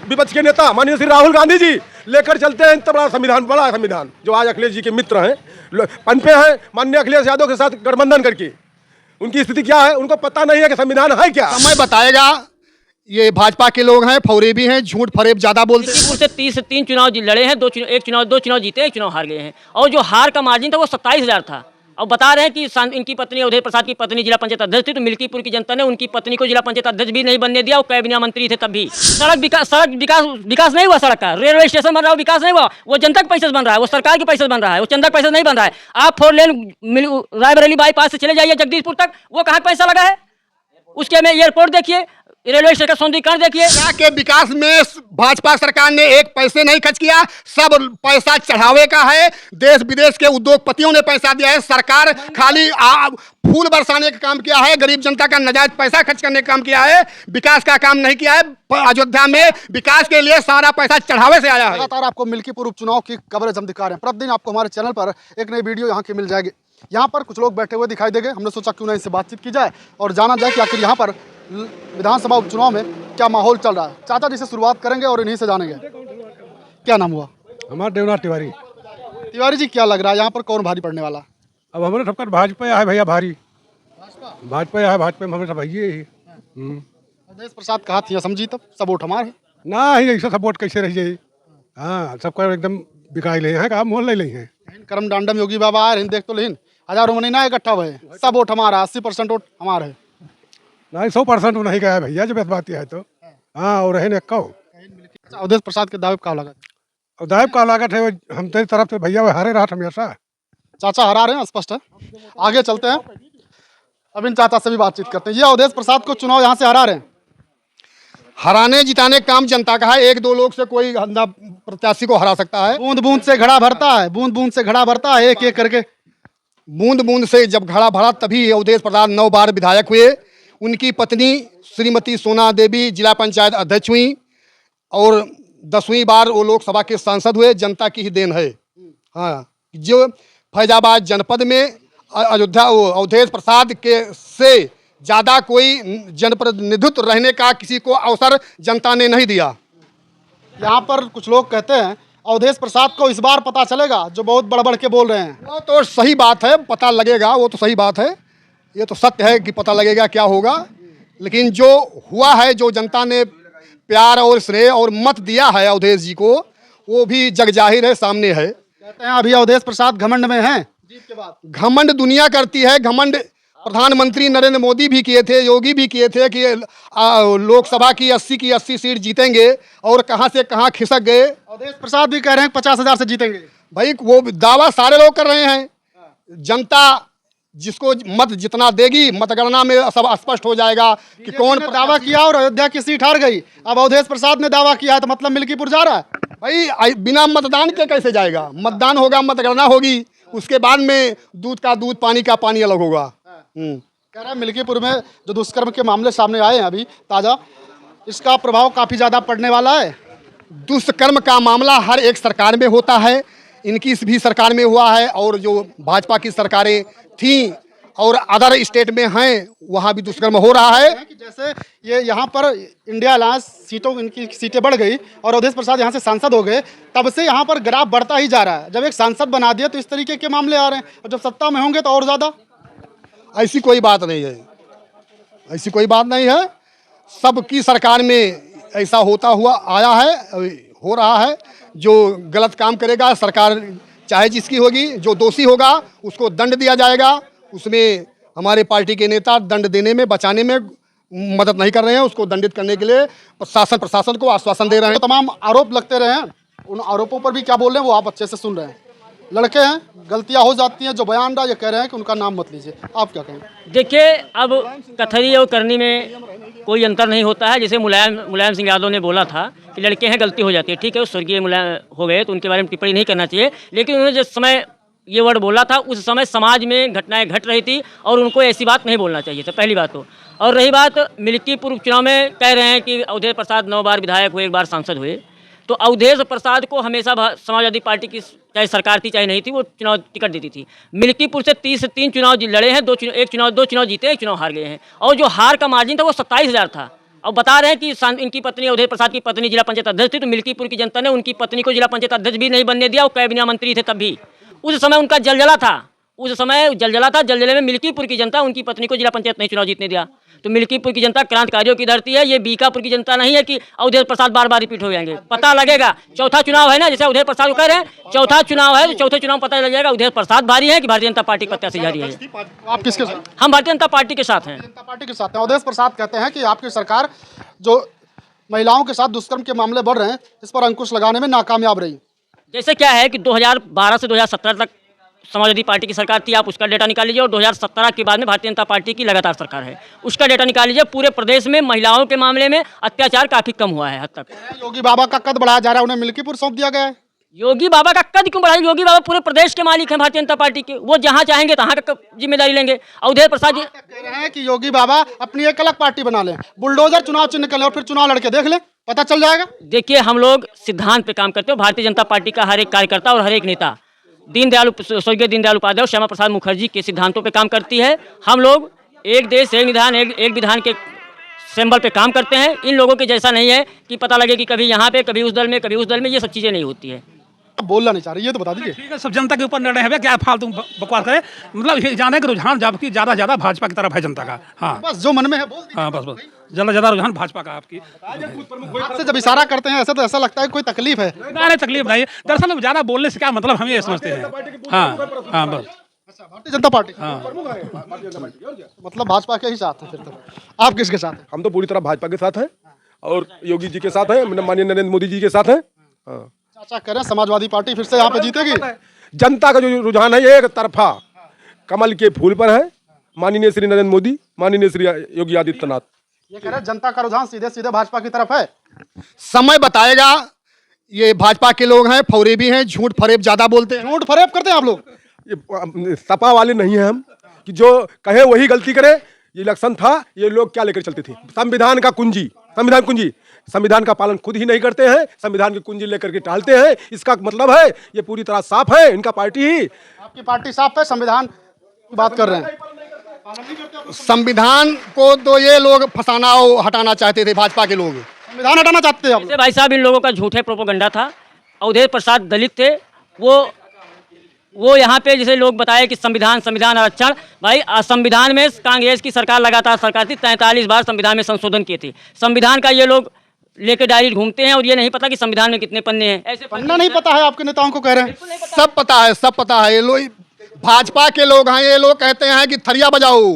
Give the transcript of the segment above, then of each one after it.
विपक्ष के नेता माननीय श्री राहुल गांधी जी लेकर चलते हैं इतना बड़ा संविधान, बड़ा संविधान जो आज अखिलेश जी के मित्र हैं, पनपे हैं माननीय अखिलेश यादव के साथ गठबंधन करके। उनकी स्थिति क्या है, उनको पता नहीं है कि संविधान है क्या। समय बताएगा। ये भाजपा के लोग हैं, फौरेबी हैं, झूठ फरेब ज्यादा बोलते हैं। से 30 से 3 चुनाव लड़े हैं, दो चुनाव जीते, एक चुनाव हार गए हैं, और जो हार का मार्जिन था वो 27,000 था। और बता रहे हैं कि इनकी पत्नी अवधेश प्रसाद की पत्नी जिला पंचायत अध्यक्ष थी, तो मिल्कीपुर की जनता ने उनकी पत्नी को जिला पंचायत अध्यक्ष भी नहीं बनने दिया, और कैबिनेट मंत्री थे तब भी। सड़क विकास नहीं हुआ, सड़क का रेलवे स्टेशन बन रहा है, विकास नहीं हुआ, वो जनता के पैसे से बन रहा है, वो सरकार के पैसे से बन रहा है, वो चंदा के पैसे नहीं बन रहा है। आप 4 लेन रायबरेली बाईपास से चले जाइए जगदीशपुर तक, वो कहाँ पैसा लगा है, उसके में एयरपोर्ट देखिए, रेलवे स्टेशन का सौंदर्यीकरण देखिए। यहाँ के विकास में भाजपा सरकार ने एक पैसे नहीं खर्च किया, सब पैसा चढ़ावे का है। देश विदेश के उद्योगपतियों ने पैसा दिया है, सरकार खाली फूल बरसाने का काम किया है, गरीब जनता का नाजायज पैसा खर्च करने का काम किया है, विकास का काम नहीं किया है। अयोध्या में विकास के लिए सारा पैसा चढ़ावे से आया है। लगातार आपको मिल्कीपुर उपचुनाव की कवरेज हम दिखा रहे हैं। प्रतिदिन आपको हमारे चैनल पर एक नई वीडियो यहाँ की मिल जाएगी। यहाँ पर कुछ लोग बैठे हुए दिखाई देंगे, हमने सोचा क्यों ना इनसे बातचीत की जाए और जाना जाए कि आखिर यहाँ पर विधानसभा उपचुनाव में क्या माहौल चल रहा है। चाचा जी से शुरुआत करेंगे और इन्हीं से जानेंगे। क्या नाम हुआ? हमारा देवनाथ तिवारी। तिवारी जी, क्या लग रहा है यहाँ पर कौन भारी पड़ने वाला? अब हमारे ठपकर भाजपा है भैया, भारी भाजपा है, भाजपा में हमें भैया ही। अवधेश प्रसाद कहा थी समझी, तब सब वोट हमारे ना ही ऐसा सपोर्ट कैसे रह जाए। हाँ, सबका एकदम बिकाई ले हैं, काम मोल ले हैं। करम डांडम योगी बाबा आए देख तो लेकिन हजारों में ना इकट्ठा हुए, सब वोट हमारा, 80% वोट हमारा है। नहीं 100% नहीं गया भैया, जब बात है तो हाँ, और रहे कहो। अवधेश प्रसाद के दावे का लागत, और दायब का लागत है हम तेरी तरफ से भैया, वो हारे रहा हमेशा। चाचा हरा रहे हैं, स्पष्ट है। आगे चलते हैं, अब इन चाचा से भी बातचीत करते हैं। ये अवधेश प्रसाद को चुनाव यहाँ से हरा रहे हैं। हराने जिताने काम जनता का है, 1-2 लोग से कोई प्रत्याशी को हरा सकता है। बूंद बूंद से घड़ा भरता है, बूंद बूंद से घड़ा भरता है, एक एक करके। बूंद बूंद से जब घड़ा भरा तभी अवधेश प्रसाद 9 बार विधायक हुए। उनकी पत्नी श्रीमती सोना देवी जिला पंचायत अध्यक्ष हुई और 10वीं बार वो लोकसभा के सांसद हुए। जनता की ही देन है। हाँ, जो फैजाबाद जनपद में अयोध्या अवधेश प्रसाद के से ज़्यादा कोई जनप्रतिनिधित्व रहने का किसी को अवसर जनता ने नहीं दिया। यहाँ पर कुछ लोग कहते हैं अवधेश प्रसाद को इस बार पता चलेगा, जो बहुत बढ़ के बोल रहे हैं। वो तो सही बात है, पता लगेगा, वो तो सही बात है, ये तो सत्य है कि पता लगेगा क्या होगा। लेकिन जो हुआ है, जो जनता ने प्यार और स्नेह और मत दिया है अवधेश जी को, वो भी जग जाहिर है, सामने है। कहते हैं अभी अवधेश प्रसाद घमंड में हैं जीत के बाद। घमंड दुनिया करती है, घमंड प्रधानमंत्री नरेंद्र मोदी भी किए थे, योगी भी किए थे कि लोकसभा की 80 की 80 सीट जीतेंगे, और कहां से कहां खिसक गए। अवधेश प्रसाद भी कह रहे हैं 50,000 से जीतेंगे। भाई वो दावा सारे लोग कर रहे हैं। जनता जिसको मत जितना देगी, मतगणना में सब स्पष्ट हो जाएगा कि कौन दावा किया और अयोध्या की सीट हार गई। अब अवधेश प्रसाद ने दावा किया है, तो मतलब मिल्कीपुर जा रहा है। भाई बिना मतदान के कैसे जाएगा? मतदान होगा, मतगणना होगी, उसके बाद में दूध का दूध, पानी का पानी अलग होगा। कह रहा है मिल्कीपुर में जो दुष्कर्म के मामले सामने आए हैं अभी ताज़ा, इसका प्रभाव काफ़ी ज़्यादा पड़ने वाला है। दुष्कर्म का मामला हर एक सरकार में होता है, इनकी भी सरकार में हुआ है, और जो भाजपा की सरकारें थीं और अदर स्टेट में हैं, वहाँ भी दुष्कर्म हो रहा है। कि जैसे ये यहाँ पर इंडिया अलायंस सीटों, इनकी सीटें बढ़ गई और अवधेश प्रसाद यहाँ से सांसद हो गए, तब से यहाँ पर ग्राफ बढ़ता ही जा रहा है। जब एक सांसद बना दिया तो इस तरीके के मामले आ रहे हैं, और जब सत्ता में होंगे तो और ज़्यादा। ऐसी कोई बात नहीं है, ऐसी कोई बात नहीं है। सबकी सरकार में ऐसा होता हुआ आया है, हो रहा है। जो गलत काम करेगा, सरकार चाहे जिसकी होगी, जो दोषी होगा उसको दंड दिया जाएगा। उसमें हमारे पार्टी के नेता दंड देने में, बचाने में मदद नहीं कर रहे हैं। उसको दंडित करने के लिए प्रशासन को आश्वासन दे रहे हैं। तो तमाम आरोप लगते रहे हैं, उन आरोपों पर भी क्या बोल रहे हैं वो आप अच्छे से सुन रहे हैं। लड़के हैं, गलतियां हो जाती हैं। जो बयान रहा, ये कह रहे हैं कि उनका नाम मत लीजिए, आप क्या कहें? देखिए, अब कथनी और करनी में कोई अंतर नहीं होता है। जैसे मुलायम सिंह यादव ने बोला था कि लड़के हैं, गलती हो जाती है, ठीक है, स्वर्गीय मुलायम हो गए तो उनके बारे में टिप्पणी नहीं करना चाहिए। लेकिन उन्होंने जिस समय ये वर्ड बोला था, उस समय समाज में घटनाएं घट रही थी और उनको ऐसी बात नहीं बोलना चाहिए था, पहली बात तो। और रही बात मिल्कीपुर उपचुनाव में, कह रहे हैं कि अवधेश प्रसाद 9 बार विधायक हुए, 1 बार सांसद हुए, तो अवधेश प्रसाद को हमेशा समाजवादी पार्टी की चाहे सरकार थी चाहे नहीं थी, वो चुनाव टिकट देती थी। मिल्कीपुर से 30 से 3 चुनाव लड़े हैं, दो चुनाव जीते, एक चुनाव हार गए हैं, और जो हार का मार्जिन था वो 27,000 था। और बता रहे हैं कि इनकी पत्नी अवधेश प्रसाद की पत्नी जिला पंचायत अध्यक्ष थी, तो मिल्कीपुर की जनता ने उनकी पत्नी को जिला पंचायत अध्यक्ष भी नहीं बनने दिया, वो कैबिनेट मंत्री थे तब भी। उस समय उनका जलजला था, जलजले में मिल्कीपुर की जनता उनकी पत्नी को जिला पंचायत नहीं चुनाव जीतने दिया। तो मिल्कीपुर की जनता क्रांतिकारियों की धरती है, ये बीकापुर की जनता नहीं है कि अवधेश प्रसाद बार बार रिपीट हो जाएंगे। पता लगेगा, चौथा चुनाव है ना, जैसे अवधेश प्रसाद को कह रहे हैं, चौथा चुनाव है तो चौथे चुनाव पता लग जाएगा अवधेश प्रसाद भारी है कि भारतीय जनता पार्टी प्रत्याशी जारी है। आप किसके साथ? हम भारतीय जनता पार्टी के साथ हैं। जनता पार्टी के साथ हैं। अवधेश प्रसाद कहते हैं कि आपकी सरकार जो महिलाओं के साथ दुष्कर्म के मामले बढ़ रहे हैं, इस पर अंकुश लगाने में नाकामयाब रही। जैसे क्या है कि 2012 से 2017 तक समाजवादी पार्टी की सरकार थी, आप उसका डेटा निकाल लीजिए, और 2017 के बाद में भारतीय जनता पार्टी की लगातार सरकार है, उसका डेटा निकाल लीजिए। पूरे प्रदेश में महिलाओं के मामले में अत्याचार काफी कम हुआ है हद तक। योगी बाबा का कद बढ़ाया जा रहा है, उन्हें मिल्कीपुर सौंप दिया गया है। योगी बाबा का कद क्यों बढ़ाई? योगी बाबा पूरे प्रदेश के मालिक हैं भारतीय जनता पार्टी के, वो जहाँ चाहेंगे तहाँ का जिम्मेदारी लेंगे। अवधेश प्रसाद जी कह रहे हैं कि योगी बाबा अपनी एक अलग पार्टी बना लें, बुलडोजर चुनाव चिन्ह कर लें और फिर चुनाव लड़के देख लें, पता चल जाएगा। देखिए, हम लोग सिद्धांत पे काम करते हो। भारतीय जनता पार्टी का हर एक कार्यकर्ता और हर एक नेता स्वर्गीय दीनदयाल उपाध्याय और श्यामा प्रसाद मुखर्जी के सिद्धांतों पे काम करती है। हम लोग एक देश एक निधान एक विधान के सिंबल पे काम करते हैं। इन लोगों के जैसा नहीं है कि पता लगे कि कभी यहाँ पे कभी उस दल में कभी उस दल में, ये सब चीज़ें नहीं होती है। बोलना नहीं चाह रही, ये तो बता दीजिए। ठीक है, सब जनता के ऊपर निर्णय है, क्या फालतू बकवास करे। मतलब ये जाने का रुझान जबकि ज़्यादा भाजपा की तरफ है जनता का। हाँ बस जो मन में है बोल दीजिए। हाँ, बस ज़्यादा रुझान भाजपा का आपकी। आपसे जब इशारा करते हैं ऐसा, तो ऐसा लगता है कोई तकलीफ है। नहीं, तकलीफ नहीं है। दरअसल में ज़्यादा बोलने से क्या मतलब, हम ये समझते हैं। हाँ बस। अच्छा, भारतीय जनता पार्टी हाँ, मतलब भाजपा के ही साथ है फिर तो। आप किसके साथ हैं? हम तो पूरी तरह भाजपा के साथ हैं और योगी जी के साथ हैं, माननीय नरेंद्र मोदी जी के साथ हैं। हाँ। चाचा कह रहे हैं समाजवादी पार्टी फिर से यहाँ पे जीतेगी। जनता का जो रुझान है ये एक तरफा कमल के फूल पर है, माननीय श्री नरेंद्र मोदी, माननीय श्री योगी आदित्यनाथ। ये कह रहे हैं जनता का रुझान सीधे सीधे भाजपा की तरफ है। समय बताएगा। ये भाजपा के लोग हैं, फौरेबी हैं, झूठ फरेब ज्यादा बोलते हैं। झूठ फरेब करते हैं आप लोग। ये सपा वाले नहीं हैं हम कि जो कहे वही गलती करे। ये इलेक्शन था, ये लोग क्या लेकर चलते थे? संविधान का कुंजी, संविधान का पालन खुद ही नहीं करते हैं, संविधान की कुंजी लेकर के टालते हैं। इसका मतलब है ये पूरी तरह साफ है, इनका पार्टी ही। आपकी पार्टी साफ है, संविधान की बात कर रहे हैं। संविधान को तो ये लोग फंसाना और हटाना चाहते थे, भाजपा के लोग संविधान हटाना चाहते हैं आप लोग। जैसे भाई साहब, इन लोगों का झूठे प्रोपोगंडा था। अवधेश प्रसाद दलित थे, वो यहाँ पे जैसे लोग बताए कि संविधान आरक्षण। भाई संविधान में कांग्रेस की सरकार लगातार सरकार थी, 43 बार संविधान में संशोधन किए थे। संविधान का ये लोग लेके डायरी घूमते हैं और ये नहीं पता कि संविधान में कितने पन्ने हैं। ऐसे पन्ना नहीं पता है आपके नेताओं को, कह रहे हैं। सब पता है। ये लोग भाजपा के लोग हैं, ये लोग कहते हैं कि थरिया बजाओ,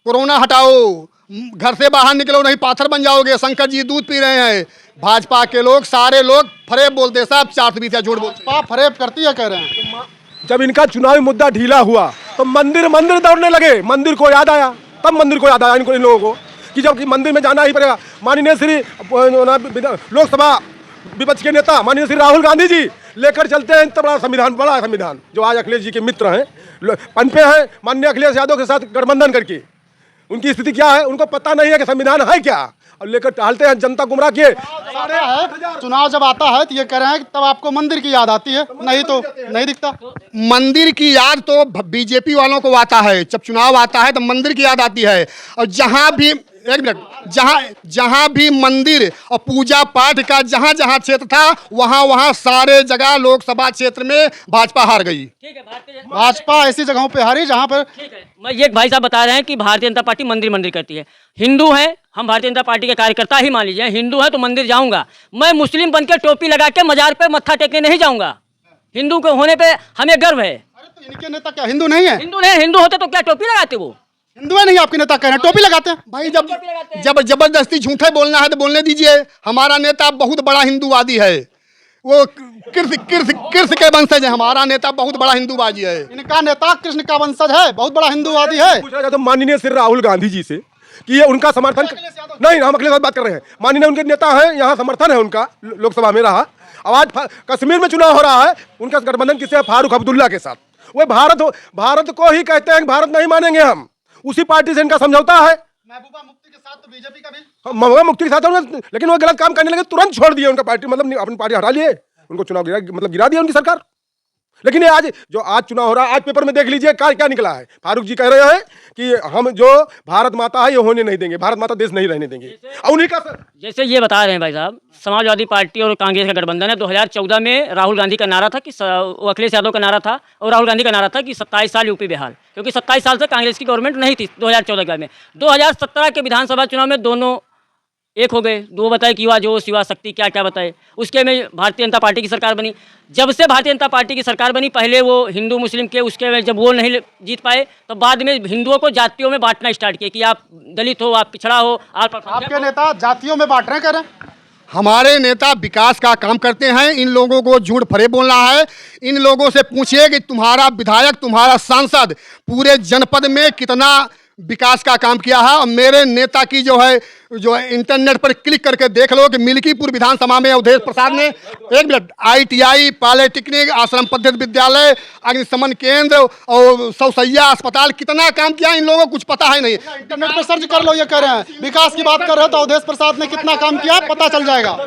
कोरोना हटाओ, घर से बाहर निकलो नहीं पाथर बन जाओगे, शंकर जी दूध पी रहे हैं। भाजपा के लोग सारे लोग फरेब बोलते हैं, सब 420 झूठ बोलते हैं। फरेब करती है कह रहे हैं। जब इनका चुनावी मुद्दा ढीला हुआ तो मंदिर दौड़ने लगे। मंदिर को याद आया इनको, इन लोगों को कि जब मंदिर में जाना ही पड़ेगा। माननीय श्री लोकसभा विपक्ष के नेता माननीय श्री राहुल गांधी जी लेकर चलते हैं इतना बड़ा संविधान जो आज अखिलेश जी के मित्र हैं, पनपे हैं माननीय अखिलेश यादव के साथ गठबंधन करके। उनकी स्थिति क्या है, उनको पता नहीं है कि संविधान है क्या, और लेकर टहलते हैं जनता गुमराह किए। चुनाव जब आता है तो ये कह रहे हैं कि तब आपको मंदिर की याद आती है, नहीं तो नहीं दिखता। मंदिर की याद तो बीजेपी वालों को आता है, जब चुनाव आता है तो मंदिर की याद आती है। और जहां भी एक मिनट, जहां भी मंदिर और पूजा पाठ का जहां क्षेत्र था, वहां सारे जगह लोकसभा क्षेत्र में भाजपा हार गई। ठीक है, भाजपा ऐसी जगहों पे हारी जहां पर। ठीक है, मैं ये भाई साहब बता रहे हैं कि भारतीय जनता पार्टी मंदिर करती है। हिंदू है, हम भारतीय जनता पार्टी के कार्यकर्ता ही मान लीजिए, हिंदू है तो मंदिर जाऊंगा। मैं मुस्लिम बनकर टोपी लगा के मजार पे मत्था टेकने नहीं जाऊंगा। हिंदू के होने पे हमें गर्व है। अरे तो इनके नेता क्या हिंदू नहीं है? हिंदू होते तो क्या टोपी लगाते? वो हिंदू है नहीं, आपके नेता कह रहे हैं टोपी लगाते हैं। भाई जब जबरदस्ती झूठे बोलना है तो बोलने दीजिए। हमारा नेता बहुत बड़ा हिंदूवादी है, वो कृष्ण के वंशज है। हमारा नेता बहुत बड़ा हिंदूवादी है। इनका नेता कृष्ण का वंशज है, बहुत बड़ा हिंदूवादी है। पूछा जाए तो माननीय श्री राहुल गांधी जी से कि ये उनका समर्थन नहीं, हम अखिलेश बात कर रहे हैं। माननीय उनके नेता हैं, यहाँ समर्थन है उनका, लोकसभा में रहा। अब आज कश्मीर में चुनाव हो रहा है, उनका गठबंधन किसे है? फारूक अब्दुल्ला के साथ। वो भारत को ही कहते हैं, भारत नहीं मानेंगे हम। उसी पार्टी से इनका समझौता है। महबूबा मुफ्ती के साथ तो बीजेपी का भी, महबूबा मुफ्ती के साथ, लेकिन वो गलत काम करने लगे, तुरंत छोड़ दिए उनका पार्टी, मतलब अपनी पार्टी हटा लिए, उनको चुनाव गिरा दिया उनकी सरकार। लेकिन ये आज जो आज चुनाव हो रहा है, आज पेपर में देख लीजिए क्या क्या निकला है। फारूक जी कह रहे हैं कि हम जो भारत माता है ये होने नहीं देंगे, भारत माता देश नहीं रहने देंगे। और उन्हीं का जैसे ये बता रहे हैं भाई साहब, समाजवादी पार्टी और कांग्रेस का गठबंधन है। 2014 में राहुल गांधी का नारा था कि वो अखिलेश यादव का नारा था और राहुल गांधी का नारा था कि 27 साल यूपी बिहार, क्योंकि 27 साल से कांग्रेस की गवर्नमेंट नहीं थी 2014 के बाद में। 2017 के विधानसभा चुनाव में दोनों एक हो गए। दो बताए कि युवा जोश, युवा शक्ति, क्या क्या बताए। उसके में भारतीय जनता पार्टी की सरकार बनी। जब से भारतीय जनता पार्टी की सरकार बनी, पहले वो हिंदू मुस्लिम के उसके में जब वो नहीं जीत पाए तो बाद में हिंदुओं को जातियों में बांटना स्टार्ट किया कि आप दलित हो, आप पिछड़ा हो, आप आपके नेता जातियों में बांट रहे हैं, कह रहे हैं। हमारे नेता विकास का काम करते हैं। इन लोगों को झूठ फरेब बोलना है। इन लोगों से पूछिए कि तुम्हारा विधायक, तुम्हारा सांसद पूरे जनपद में कितना विकास का काम किया है। और मेरे नेता की जो है इंटरनेट पर क्लिक करके देख लो कि मिल्कीपुर विधानसभा में अवधेश प्रसाद ने 1 मिनट ITI, पॉलिटेक्निक, आश्रम पद्धति विद्यालय, अग्निशमन केंद्र और सौसैया अस्पताल कितना काम किया, इन लोगों को कुछ पता है नहीं। इंटरनेट पर सर्च कर लो, ये कह रहे हैं विकास की बात कर रहे हो तो अवधेश प्रसाद ने कितना काम किया पता चल जाएगा।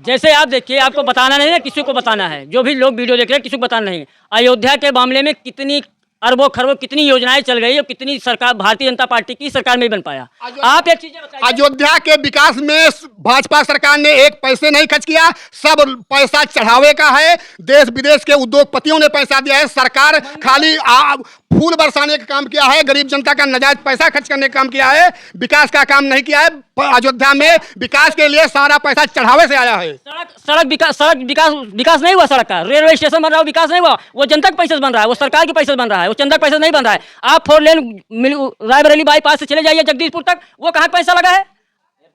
जैसे आप देखिए, आपको बताना नहीं है, किसी को बताना है। जो भी लोग वीडियो देख रहे हैं किसी को बताना नहीं। अयोध्या के मामले में कितनी अरबों खरबों कितनी योजनाएं चल गई और कितनी सरकार भारतीय जनता पार्टी की सरकार में ही बन पाया। आप एक चीज बताइए, अयोध्या के विकास में भाजपा सरकार ने एक पैसे नहीं खर्च किया, सब पैसा चढ़ावे का है। देश विदेश के उद्योगपतियों ने पैसा दिया है। सरकार खाली फूल बरसाने का काम किया है, गरीब जनता का नाजायज पैसा खर्च करने का काम किया है, विकास का काम नहीं किया है। अयोध्या में विकास के लिए सारा पैसा चढ़ावे से आया है। सड़क विकास नहीं हुआ। सड़क का रेलवे स्टेशन बन रहा है, विकास नहीं हुआ। वो जनता के पैसे से बन रहा है, वो सरकार के पैसे से बन रहा है, वो चंदा के पैसे से नहीं बन रहा है। आप 4 लेन रायबरेली बाईपास से चले जाइए जगदीशपुर तक, वो कहाँ पैसा लगा है।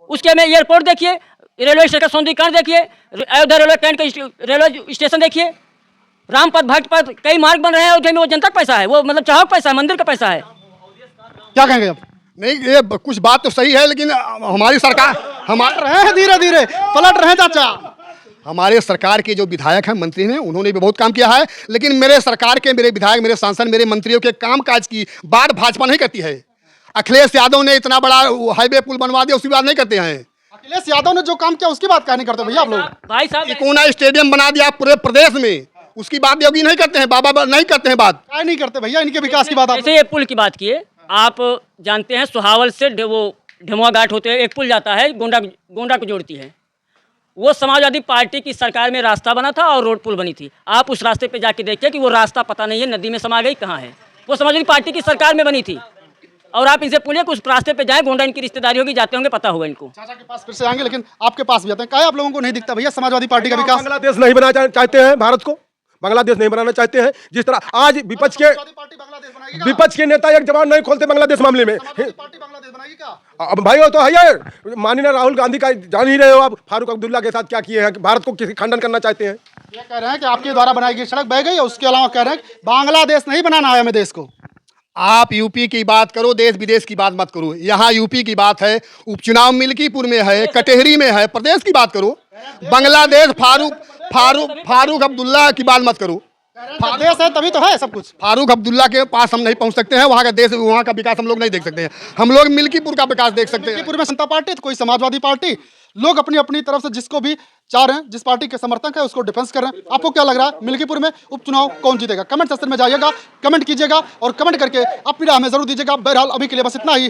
उसके में एयरपोर्ट देखिए, रेलवे स्टेशन का सौंदर्यीकरण देखिए, अयोध्या रेलवे स्टेशन देखिए, रामपथ भट्टपथ, कई मार्ग बन रहे हैं अयोध्या में। वो जनता का पैसा है, वो मतलब चाहक पैसा है, मंदिर का पैसा है। क्या कहेंगे आप? नहीं, ये कुछ बात तो सही है, लेकिन हमारी सरकार रहे हैं धीरे धीरे पलट रहे हैं चाचा। हमारे सरकार के जो विधायक हैं, मंत्री हैं, उन्होंने भी बहुत काम किया है। लेकिन मेरे सरकार के, मेरे विधायक, मेरे सांसद, मेरे मंत्रियों के काम काज की बात भाजपा नहीं करती है। अखिलेश यादव ने इतना बड़ा हाईवे पुल बनवा दिया, उसकी बात नहीं करते हैं। अखिलेश यादव ने जो काम किया उसकी बात क्या नहीं करते भैया आप लोग? भाई साहब, इकोना स्टेडियम बना दिया पूरे प्रदेश में, उसकी बात योगी नहीं करते हैं, बाबा नहीं करते हैं बात। क्या नहीं करते भैया इनके विकास की बात? जैसे ये पुल की बात किए, आप जानते हैं सुहावल से वो ढेमुआ घाट होते हैं, एक पुल जाता है, गोंडा को जोड़ती है। वो समाजवादी पार्टी की सरकार में रास्ता बना था और रोड पुल बनी थी। आप उस रास्ते पे जाके देखिए कि वो रास्ता पता नहीं है, नदी में समा गई, कहाँ है। वो समाजवादी पार्टी की सरकार में बनी थी। और आप इनसे पूछिए कि उस रास्ते पे जाए, गोंडा इनकी रिश्तेदारी होगी, जाते होंगे, पता होगा इनको। चाचा के पास फिर से आएंगे, लेकिन आपके पास भी आते हैं। क्या आप लोगों को नहीं दिखता भैया समाजवादी पार्टी का विकास? बांग्लादेश नहीं बनाना चाहते हैं, भारत को बांग्लादेश नहीं बनाना चाहते हैं। जिस तरह आज विपक्ष के नेता एक जवान नहीं खोलते बांग्लादेश मामले में। पार्टी बांग्लादेश बनाएगी क्या? अब भाई वो तो है यार, माननीय राहुल गांधी का जान ही रहे हो आप, फारूक अब्दुल्ला के साथ क्या किए हैं, भारत को किसी खंडन करना चाहते हैं। ये कह रहे हैं कि आपके द्वारा बनाई गई सड़क बह गई है, उसके अलावा कह रहे हैं कि बांग्लादेश नहीं बनाना है हमें देश को। आप यूपी की बात करो, देश विदेश की बात मत करो। यहाँ यूपी की बात है, उपचुनाव मिल्कीपुर में है, कटेहरी में है। प्रदेश की बात करो, बांग्लादेश फारूक अब्दुल्ला की बात मत करो। देश है तभी तो है सब कुछ। फारूक अब्दुल्ला के पास हम नहीं पहुंच सकते हैं, वहाँ का देश, वहाँ का विकास हम लोग नहीं देख सकते हैं। हम लोग मिल्कीपुर का विकास देख सकते हैं। मिल्कीपुर में जनता पार्टी तो कोई समाजवादी पार्टी, लोग अपनी अपनी तरफ से जिसको भी चाह रहे हैं, जिस पार्टी के समर्थक है उसको डिफेंस कर रहे हैं। आपको क्या लग रहा है मिल्कीपुर में उपचुनाव कौन जीतेगा? कमेंट सेक्शन में जाइएगा, कमेंट कीजिएगा और कमेंट करके अपनी राय हमें जरूर दीजिएगा। बहरहाल अभी के लिए बस इतना ही।